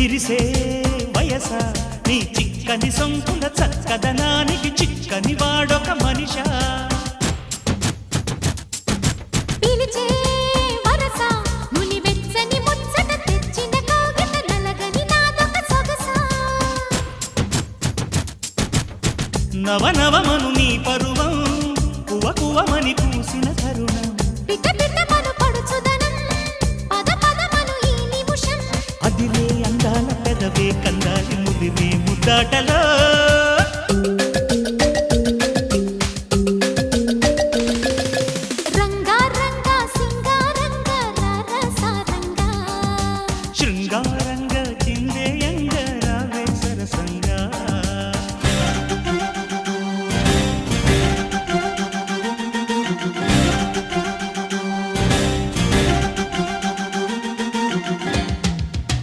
విరిసే వయస నీ చిక్కని సొంపుల చక్కదనానికి చిక్కని వాడొక మనిషా పిలిచే వరస నులి వెచ్చని ముచ్చట తెచ్చిన కాగిత నలగని నాదొక సొగసా నవనవమను నీ పరువం కువ కువమని పూసిన తరుణం పిట పిటమను పడుచుదనం పద పదమను ఈ నిమిషం అదిలే అందాల పెదవే కందాలి ముదిరే ముద్దాటలో రంగా రంగా సింగారంగా రరసారంగా శృంగారంగా